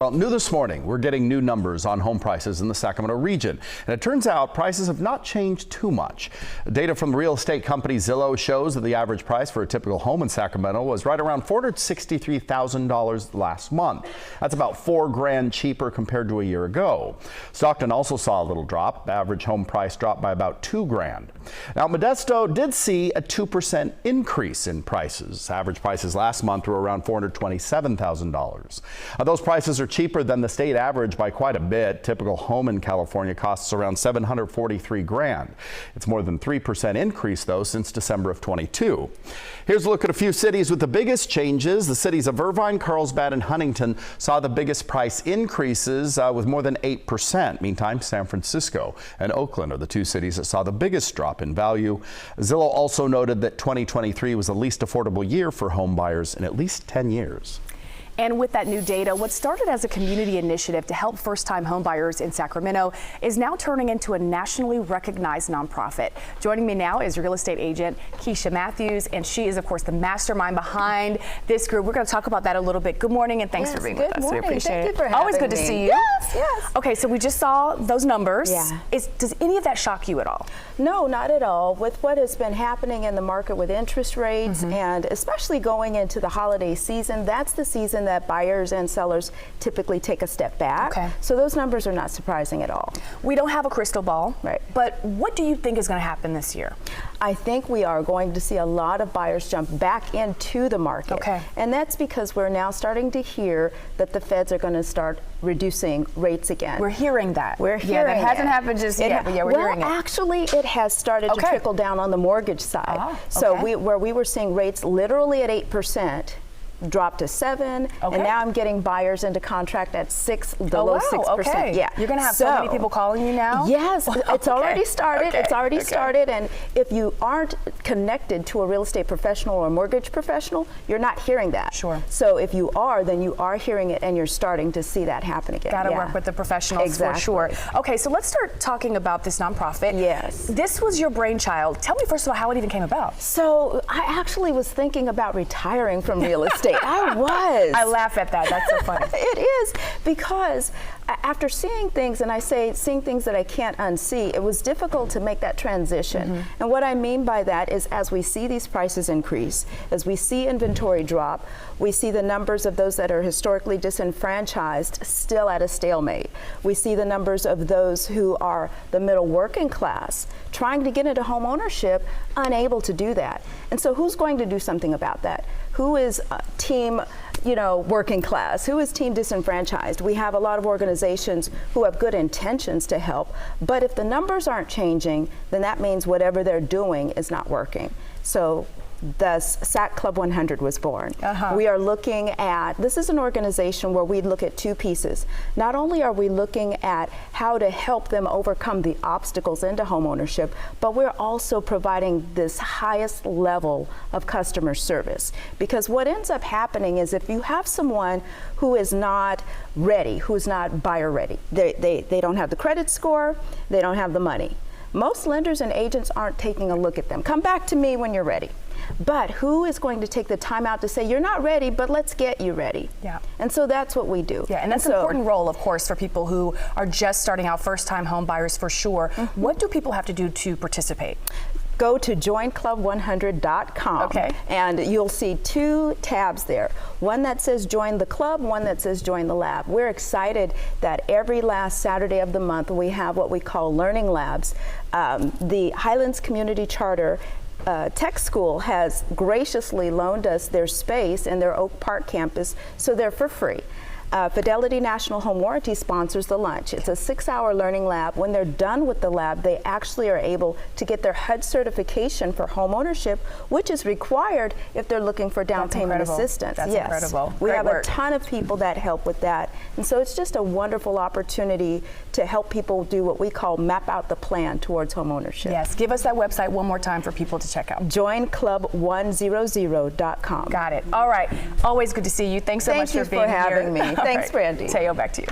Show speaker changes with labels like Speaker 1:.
Speaker 1: Well, new this morning, we're getting new numbers on home prices in the Sacramento region. And it turns out prices have not changed too much. Data from the real estate company Zillow shows that the average price for a typical home in Sacramento was right around $463,000 last month. That's about $4,000 cheaper compared to a year ago. Stockton also saw a little drop. Average home price dropped by about $2,000. Now, Modesto did see a 2% increase in prices. Average prices last month were around $427,000. Those prices are cheaper than the state average by quite a bit. Typical home in California costs around $743,000. It's more than 3% increase though since December of 22. Here's a look at a few cities with the biggest changes. The cities of Irvine, Carlsbad, and Huntington saw the biggest price increases with more than 8%. Meantime, San Francisco and Oakland are the two cities that saw the biggest drop in value. Zillow also noted that 2023 was the least affordable year for home buyers in at least 10 years.
Speaker 2: And with that new data, what started as a community initiative to help first-time homebuyers in Sacramento is now turning into a nationally recognized nonprofit. Joining me now is real estate agent Keisha Matthews, and she is, of course, the mastermind behind this group. We're going to talk about that a little bit. Good morning, and thanks for being with us.
Speaker 3: Good morning.
Speaker 2: We appreciate
Speaker 3: Thank you for
Speaker 2: it. Always
Speaker 3: having
Speaker 2: good to
Speaker 3: me.
Speaker 2: see you.
Speaker 3: Yes, yes.
Speaker 2: Okay, so we just saw those numbers.
Speaker 3: Yeah.
Speaker 2: Does any of that shock you at all?
Speaker 3: No, not at all. With what has been happening in the market with interest rates, and especially going into the holiday season, that's the season that buyers and sellers typically take a step back.
Speaker 2: Okay.
Speaker 3: So those numbers are not surprising at all.
Speaker 2: We don't have a crystal ball,
Speaker 3: right?
Speaker 2: But what do you think is going to happen this year?
Speaker 3: I think we are going to see a lot of buyers jump back into the market.
Speaker 2: Okay.
Speaker 3: And that's because we're now starting to hear that the feds are going to start reducing rates again.
Speaker 2: We're hearing that.
Speaker 3: We're hearing
Speaker 2: that hasn't happened just yet, but yeah, we're hearing it.
Speaker 3: Well, actually, it has started to trickle down on the mortgage side. So where we were seeing rates literally at 8%, dropped to 7%, and now I'm getting buyers into contract at 6%, the low 6%.
Speaker 2: Okay.
Speaker 3: Yeah,
Speaker 2: you're going to have so many people calling you now?
Speaker 3: Yes, it's already started. It's already started, and if you aren't connected to a real estate professional or a mortgage professional, you're not hearing that.
Speaker 2: Sure.
Speaker 3: So if you are, then you are hearing it, and you're starting to see that happen again.
Speaker 2: Got to work with the professionals for sure. Okay, so let's start talking about this nonprofit.
Speaker 3: Yes.
Speaker 2: This was your brainchild. Tell me first of all how it even came about.
Speaker 3: So I actually was thinking about retiring from real estate. I was.
Speaker 2: I laugh at that. That's so funny.
Speaker 3: It is, because after seeing things, and I say seeing things that I can't unsee, it was difficult to make that transition. And what I mean by that is, as we see these prices increase, as we see inventory drop, we see the numbers of those that are historically disenfranchised still at a stalemate. We see the numbers of those who are the middle working class trying to get into home ownership, unable to do that. And so who's going to do something about that? Who is team, working class? Who is team disenfranchised? We have a lot of organizations who have good intentions to help, but if the numbers aren't changing, then that means whatever they're doing is not working. So thus, SAC Club 100 was born. We are looking at, this is an organization where we look at two pieces. Not only are we looking at how to help them overcome the obstacles into home ownership, but we're also providing this highest level of customer service. Because what ends up happening is, if you have someone who is not ready, who's not buyer ready, they don't have the credit score, they don't have the money. Most lenders and agents aren't taking a look at them. Come back to me when you're ready. But who is going to take the time out to say, you're not ready, but let's get you ready? Yeah. And so that's what we do.
Speaker 2: Yeah, and that's an important role, of course, for people who are just starting out, first-time home buyers for sure. What do people have to do to participate?
Speaker 3: Go to joinclub100.com, and you'll see two tabs there. One that says join the club, one that says join the lab. We're excited that every last Saturday of the month we have what we call learning labs. The Highlands Community Charter Tech School has graciously loaned us their space in their Oak Park campus, so they're for free. Fidelity National Home Warranty sponsors the lunch. It's a 6-hour learning lab. When they're done with the lab, they actually are able to get their HUD certification for home ownership, which is required if they're looking for down payment assistance.
Speaker 2: That's incredible.
Speaker 3: We have a ton of people that help with that. And so it's just a wonderful opportunity to help people do what we call map out the plan towards home ownership.
Speaker 2: Yes, give us that website one more time for people to check out.
Speaker 3: joinclub100.com.
Speaker 2: Got it. All right. Always good to see you. Thanks so much for being here.
Speaker 3: Thanks, Brandy.
Speaker 2: Teo, back to you.